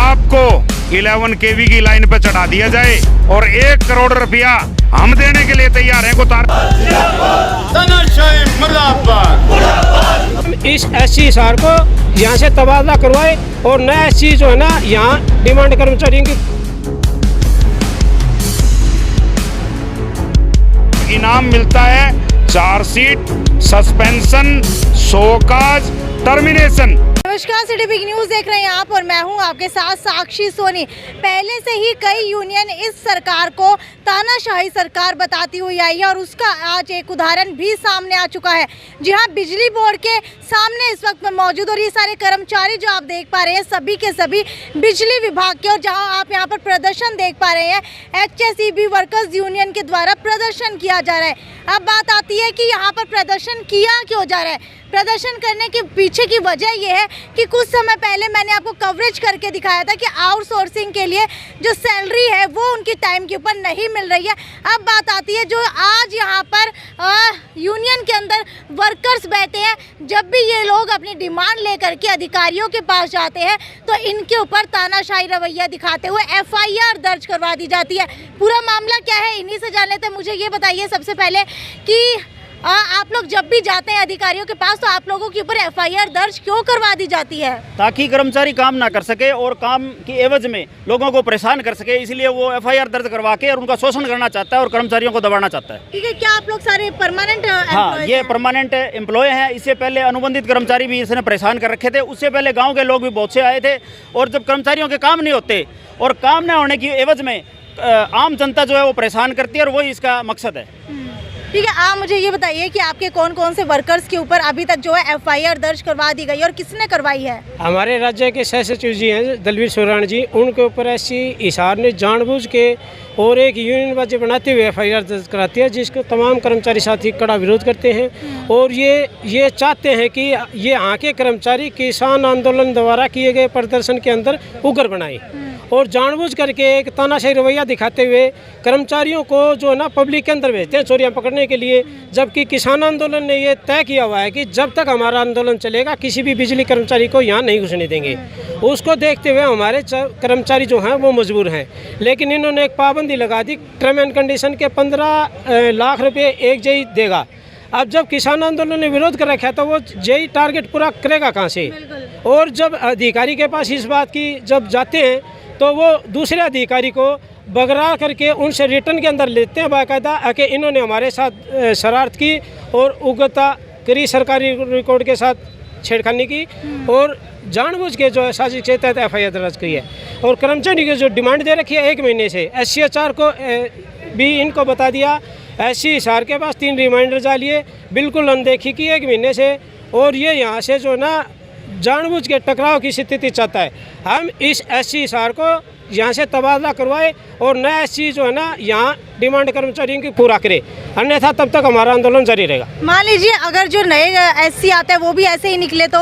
आपको 11 kV की line पर चढ़ा दिया जाए और 1 करोड़ रुपया हम देने के लिए तैयार हैं। इस SC हिसार को यहाँ से तबादला करवाए और नया SC जो है ना यहाँ डिमांड कर्मचारियों की इनाम मिलता है 4 सीट, सस्पेंशन, शोकाज, टर्मिनेशन। नमस्कार, सिटी बिग न्यूज़ देख रहे हैं आप और मैं हूं आपके साथ साक्षी सोनी। पहले से ही कई यूनियन इस सरकार को तानाशाही सरकार बताती हुई आई है और उसका आज एक उदाहरण भी सामने आ चुका है। जी हां, बिजली बोर्ड के सामने इस वक्त मौजूद और ये सारे कर्मचारी जो आप देख पा रहे हैं सभी के सभी बिजली विभाग के, और जहां आप यहां पर प्रदर्शन देख पा रहे हैं HSEB वर्कर्स यूनियन के द्वारा प्रदर्शन किया जा रहा है। अब बात आती है कि यहाँ पर प्रदर्शन किया क्यों जा रहा है। प्रदर्शन करने के पीछे की वजह यह है कि कुछ समय पहले मैंने आपको कवरेज करके दिखाया था कि आउटसोर्सिंग के लिए जो सैलरी है वो उनकी टाइम के ऊपर नहीं मिल रही है। अब बात आती है जो आज यहाँ पर यूनियन के अंदर वर्कर्स बैठे हैं, जब भी ये लोग अपनी डिमांड लेकर के अधिकारियों के पास जाते हैं तो इनके ऊपर तानाशाही रवैया दिखाते हुए FIR दर्ज करवा दी जाती है। पूरा मामला क्या है इन्हीं से जान लेते हैं। मुझे ये बताइए सबसे पहले कि आप लोग जब भी जाते हैं अधिकारियों के पास तो आप लोगों के ऊपर FIR दर्ज क्यों करवा दी जाती है? ताकि कर्मचारी काम ना कर सके और काम की एवज में लोगों को परेशान कर सके, इसलिए वो FIR दर्ज करवा के और उनका शोषण करना चाहता है और कर्मचारियों को दबाना चाहता है। ठीक है, क्या आप लोग सारे परमानेंट? हाँ, ये परमानेंट एम्प्लॉय हैं। इससे पहले अनुबंधित कर्मचारी भी इसने परेशान कर रखे थे। उससे पहले गाँव के लोग भी बहुत से आए थे और जब कर्मचारियों के काम नहीं होते और काम न होने की एवज में आम जनता जो है वो परेशान करती है और वही इसका मकसद है। ठीक है, आप मुझे ये बताइए कि आपके कौन कौन से वर्कर्स के ऊपर अभी तक जो है FIR दर्ज करवा दी गई और किसने करवाई है? हमारे राज्य के सह सचिव जी हैं दलवीर सुराण जी, उनके ऊपर SC हिसार ने जानबूझ के और एक यूनियनबाजी बनाते हुए FIR दर्ज कराती है, जिसको तमाम कर्मचारी साथी कड़ा विरोध करते हैं और ये चाहते हैं कि ये यहाँ के कर्मचारी किसान आंदोलन द्वारा किए गए प्रदर्शन के अंदर उग्र बनाए और जानबूझ करके एक तानाशाही रवैया दिखाते हुए कर्मचारियों को जो है ना पब्लिक के अंदर भेजते हैं चोरियां पकड़ने के लिए। जबकि किसान आंदोलन ने ये तय किया हुआ है कि जब तक हमारा आंदोलन चलेगा किसी भी बिजली कर्मचारी को यहाँ नहीं घुसने देंगे। उसको देखते हुए हमारे कर्मचारी जो हैं वो मजबूर हैं, लेकिन इन्होंने एक पाबंदी लगा दी टर्म एंड कंडीशन के 15 लाख रुपये एक जेई देगा। अब जब किसान आंदोलन ने विरोध कर रखा है तो वो जेई टारगेट पूरा करेगा कहाँ से? और जब अधिकारी के पास इस बात की जब जाते हैं तो वो दूसरे अधिकारी को बगरा करके उनसे रिटर्न के अंदर लेते हैं बाकायदा कि इन्होंने हमारे साथ शरारत की और उग्रता करी, सरकारी रिकॉर्ड के साथ छेड़खानी की और जानबूझ के जो है साजिश के तहत FIR दर्ज की है। और कर्मचारी की जो डिमांड दे रखी है 1 महीने से, SCHR को भी इनको बता दिया। SC हिसार के पास 3 रिमाइंडर डालिए, बिल्कुल अनदेखी की 1 महीने से और ये यहाँ से जो ना जानबूझ के टकराव की स्थिति चाहता है। हम इस SC हिसार को यहाँ से तबादला करवाए और नया SC जो है ना यहाँ डिमांड कर्मचारियों की पूरा करे, अन्यथा तब तक हमारा आंदोलन जारी रहेगा। मान लीजिए अगर जो नए SC आते हैं वो भी ऐसे ही निकले तो?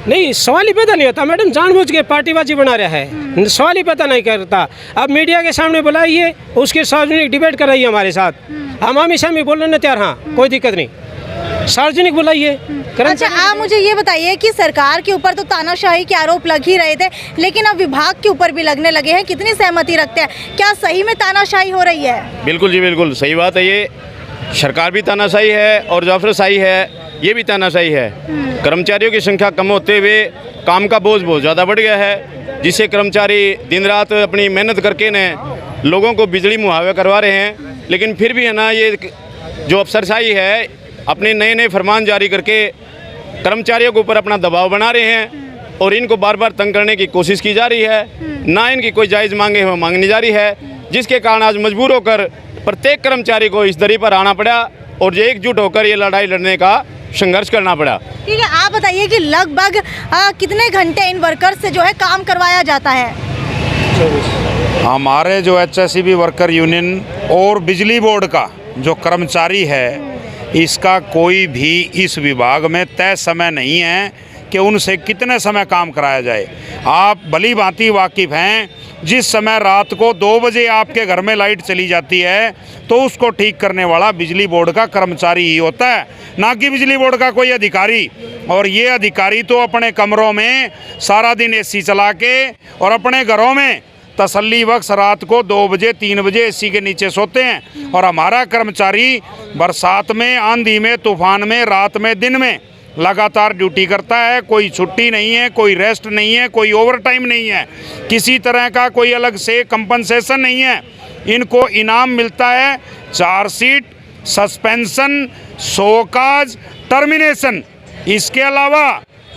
नहीं, सवाल ही पैदा नहीं होता मैडम, जानबूझ के पार्टीबाजी बना रहा है, सवाल ही पैदा नहीं करता। अब मीडिया के सामने बुलाइए, उसकी सार्वजनिक डिबेट कराइए हमारे साथ, हम हमेशा में बोलने न तैयार। हाँ, कोई दिक्कत नहीं, सार्वजनिक बुलाइए। अच्छा, आप मुझे ये बताइए कि सरकार के ऊपर तो तानाशाही के आरोप लग ही रहे थे, लेकिन अब विभाग के ऊपर भी लगने लगे हैं, कितनी सहमति रखते हैं? क्या सही में तानाशाही हो रही है? बिल्कुल जी, बिल्कुल सही बात है। ये सरकार भी तानाशाही है और जाफरशाही है, ये भी तानाशाही है। कर्मचारियों की संख्या कम होते हुए काम का बोझ बहुत ज़्यादा बढ़ गया है, जिससे कर्मचारी दिन रात अपनी मेहनत करके ने लोगों को बिजली मुहैया करवा रहे हैं, लेकिन फिर भी है ना ये जो अफसरशाही है अपने नए फरमान जारी करके कर्मचारियों के ऊपर अपना दबाव बना रहे हैं और इनको बार बार तंग करने की कोशिश की जा रही है। ना इनकी कोई जायज़ मांगे हो मांगनी जा रही है, जिसके कारण आज मजबूर होकर प्रत्येक कर्मचारी को इस दरी पर आना पड़ा और ये एकजुट होकर ये लड़ाई लड़ने का संघर्ष करना पड़ा। ठीक है, आप बताइए कि लगभग कितने घंटे इन वर्कर्स से जो है काम करवाया जाता है? हमारे जो HSEB वर्कर यूनियन और बिजली बोर्ड का जो कर्मचारी है, इसका कोई भी इस विभाग में तय समय नहीं है कि उनसे कितने समय काम कराया जाए। आप भली भांति वाकिफ़ हैं, जिस समय रात को 2 बजे आपके घर में लाइट चली जाती है तो उसको ठीक करने वाला बिजली बोर्ड का कर्मचारी ही होता है, ना कि बिजली बोर्ड का कोई अधिकारी। और ये अधिकारी तो अपने कमरों में सारा दिन एसी चला के और अपने घरों में तसल्ली बख्श रात को 2 बजे 3 बजे एसी के नीचे सोते हैं। और हमारा कर्मचारी बरसात में, आंधी में, तूफान में, रात में, दिन में लगातार ड्यूटी करता है। कोई छुट्टी नहीं है, कोई रेस्ट नहीं है, कोई ओवर टाइम नहीं है, किसी तरह का कोई अलग से कंपनसेशन नहीं है। इनको इनाम मिलता है चार्जशीट, सस्पेंशन, शोकाज, टर्मिनेशन। इसके अलावा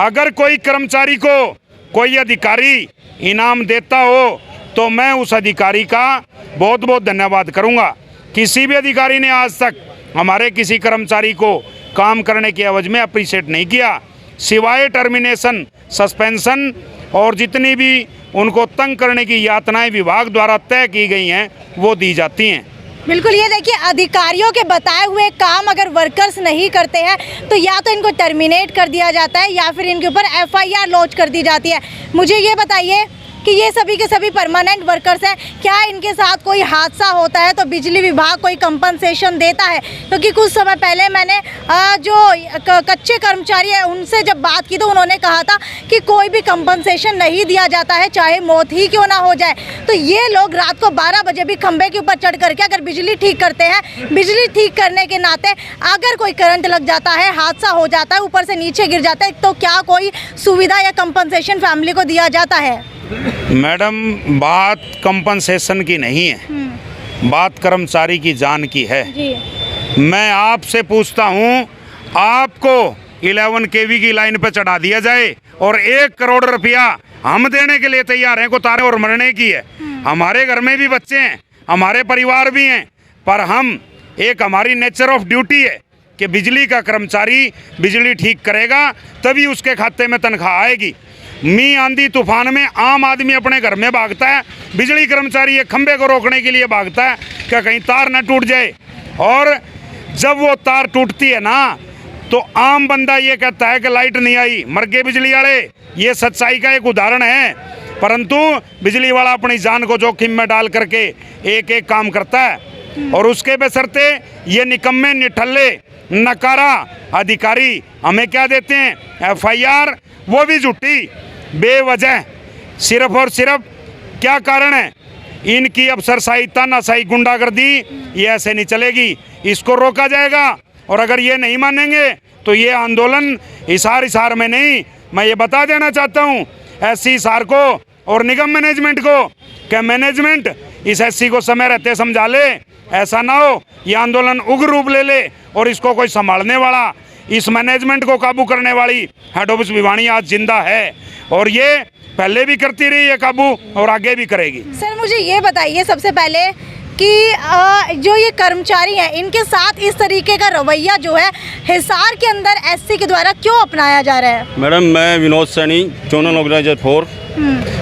अगर कोई कर्मचारी को कोई अधिकारी इनाम देता हो तो मैं उस अधिकारी का बहुत बहुत धन्यवाद करूंगा। किसी भी अधिकारी ने आज तक हमारे किसी कर्मचारी को काम करने की एवज में अप्रिशिएट नहीं किया, सिवाय टर्मिनेशन, सस्पेंशन और जितनी भी उनको तंग करने की यातनाएं विभाग द्वारा तय की गई हैं वो दी जाती हैं। बिल्कुल, ये देखिए अधिकारियों के बताए हुए काम अगर वर्कर्स नहीं करते हैं तो या तो इनको टर्मिनेट कर दिया जाता है या फिर इनके ऊपर FIR लॉन्च कर दी जाती है। मुझे ये बताइए कि ये सभी के सभी परमानेंट वर्कर्स हैं, क्या इनके साथ कोई हादसा होता है तो बिजली विभाग कोई कंपनसेशन देता है? क्योंकि कुछ समय पहले मैंने जो कच्चे कर्मचारी हैं उनसे जब बात की तो उन्होंने कहा था कि कोई भी कंपनसेशन नहीं दिया जाता है, चाहे मौत ही क्यों ना हो जाए। तो ये लोग रात को 12 बजे भी खंभे के ऊपर चढ़ करके अगर बिजली ठीक करते हैं, बिजली ठीक करने के नाते अगर कोई करंट लग जाता है, हादसा हो जाता है, ऊपर से नीचे गिर जाता है, तो क्या कोई सुविधा या कंपनसेशन फैमिली को दिया जाता है? मैडम, बात कंपनसेशन की नहीं है, बात कर्मचारी की जान की है जी। मैं आपसे पूछता हूँ, आपको 11 kV की लाइन पर चढ़ा दिया जाए और 1 करोड़ रुपया हम देने के लिए तैयार हैं, को तारे और मरने की है। हमारे घर में भी बच्चे हैं, हमारे परिवार भी हैं, पर हम एक हमारी नेचर ऑफ ड्यूटी है कि बिजली का कर्मचारी बिजली ठीक करेगा तभी उसके खाते में तनख्वाह आएगी। मी आंधी तूफान में आम आदमी अपने घर में भागता है, बिजली कर्मचारी एक खंबे को रोकने के लिए भागता है कि कहीं तार ना टूट जाए। और जब वो तार टूटती है ना तो आम बंदा ये कहता है कि लाइट नहीं आई, मर गए बिजली वाले। ये सच्चाई का एक उदाहरण है, परंतु बिजली वाला अपनी जान को जोखिम में डाल करके एक एक काम करता है। और उसके बशर्ते ये निकम्मे निठल्ले नकारा अधिकारी हमें क्या देते हैं? FIR, वो भी झूठी, बेवजह। सिर्फ और सिर्फ क्या कारण है? इनकी अफसरशाही, तानाशाही, गुंडागर्दी, ये ऐसे नहीं चलेगी, इसको रोका जाएगा। और अगर ये नहीं मानेंगे तो ये आंदोलन हिसार में नहीं, मैं ये बता देना चाहता हूँ SC हिसार को और निगम मैनेजमेंट को कि मैनेजमेंट इस SC को समय रहते समझा ले, ऐसा ना हो ये आंदोलन उग्र रूप ले ले और इसको कोई संभालने वाला, इस मैनेजमेंट को काबू करने वाली हेड ऑफिस भिवानी आज जिंदा है और ये पहले भी करती रही है काबू और आगे भी करेगी। सर मुझे ये बताइए सबसे पहले कि जो ये कर्मचारी हैं इनके साथ इस तरीके का रवैया जो है हिसार के अंदर SC के द्वारा क्यों अपनाया जा रहा है? मैडम, मैं विनोद सैनी, जोनल ऑर्गेनाइजर 4।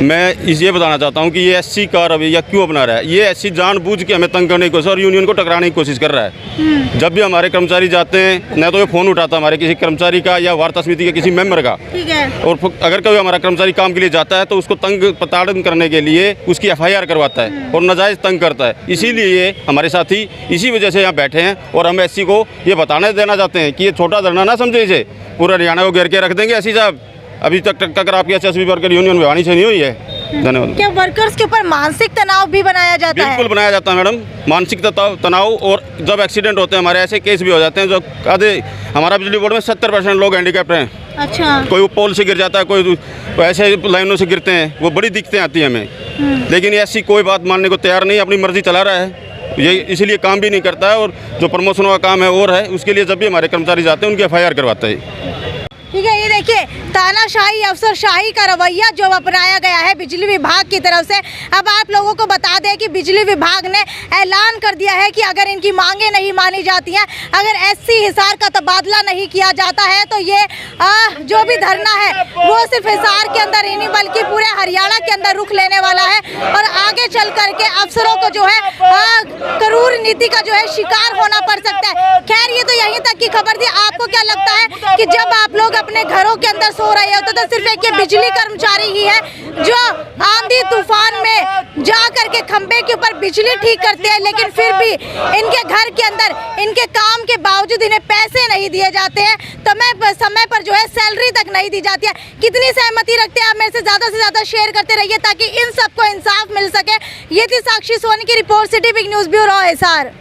मैं ये बताना चाहता हूँ कि ये SC का रवैया क्यों अपना रहा है। ये SC जानबूझ के हमें तंग करने की कोशिश और यूनियन को टकराने की कोशिश कर रहा है। जब भी हमारे कर्मचारी जाते हैं, न तो ये फ़ोन उठाता हमारे किसी कर्मचारी का या वार्ता समिति के किसी मेंबर का, ठीक है। और अगर कोई हमारा कर्मचारी काम के लिए जाता है तो उसको तंग प्रताड़न करने के लिए उसकी FIR करवाता है और नाजायज़ तंग करता है। इसीलिए हमारे साथी इसी वजह से यहाँ बैठे हैं और हम SC को ये बताने देना चाहते हैं कि ये छोटा धरना ना समझे, इसे पूरा हरियाणा को घेर के रख देंगे SC साहब। अभी तक टक्कर आपकी SSB वर्कर यूनियन भिवानी से नहीं हुई है। धन्यवाद। क्या वर्कर्स के ऊपर मानसिक तनाव भी बनाया जाता है? बिल्कुल बनाया जाता है मैडम, मानसिक तनाव। और जब एक्सीडेंट होते हैं हमारे ऐसे केस भी हो जाते हैं जो आधे, हमारा बिजली बोर्ड में 70% लोग हैंडीकैप्ड हैं। अच्छा। कोई पोल से गिर जाता है, कोई ऐसे लाइनों से गिरते हैं, वो बड़ी दिक्कतें आती हैं हमें। लेकिन ये SC कोई बात मानने को तैयार नहीं, अपनी मर्जी चला रहा है, ये इसीलिए काम भी नहीं करता है। और जो प्रमोशनों का काम है और है, उसके लिए जब भी हमारे कर्मचारी जाते हैं उनकी FIR करवाता है। ठीक है, ये देखिए तानाशाही, अफसरशाही का रवैया जो अपनाया गया है बिजली विभाग की तरफ से। अब आप लोगों को बता दें कि बिजली विभाग ने ऐलान कर दिया है कि अगर इनकी मांगें नहीं मानी जाती हैं, अगर SC हिसार का तबादला नहीं किया जाता है तो ये जो भी धरना है वो सिर्फ हिसार के अंदर ही नहीं बल्कि पूरे हरियाणा के अंदर रुख लेने वाला है और आगे चल करके अफसरों को जो है करूर नीति का जो है शिकार होना पड़ सकता है। खैर, ये तो यहीं तक की खबर थी। आपको क्या लगता है कि जब आप लोग अपने घरों के अंदर सो रहे होते तो सिर्फ एक ये बिजली कर्मचारी ही है जो आंधी तूफान में जा करके खंबे के ऊपर बिजली ठीक करते हैं, लेकिन फिर भी इनके घर के अंदर इनके काम के बावजूद इन्हें पैसे नहीं दिए जाते हैं, समय पर जो है सैलरी तक नहीं दी जाती है। कितनी सहमति रखते हैं आप मेरे से ज़्यादा शेयर करते रहिए ताकि इन सबको इंसाफ मिल सके। ये थी साक्षी सोनी की report, city big news bureau Hisar.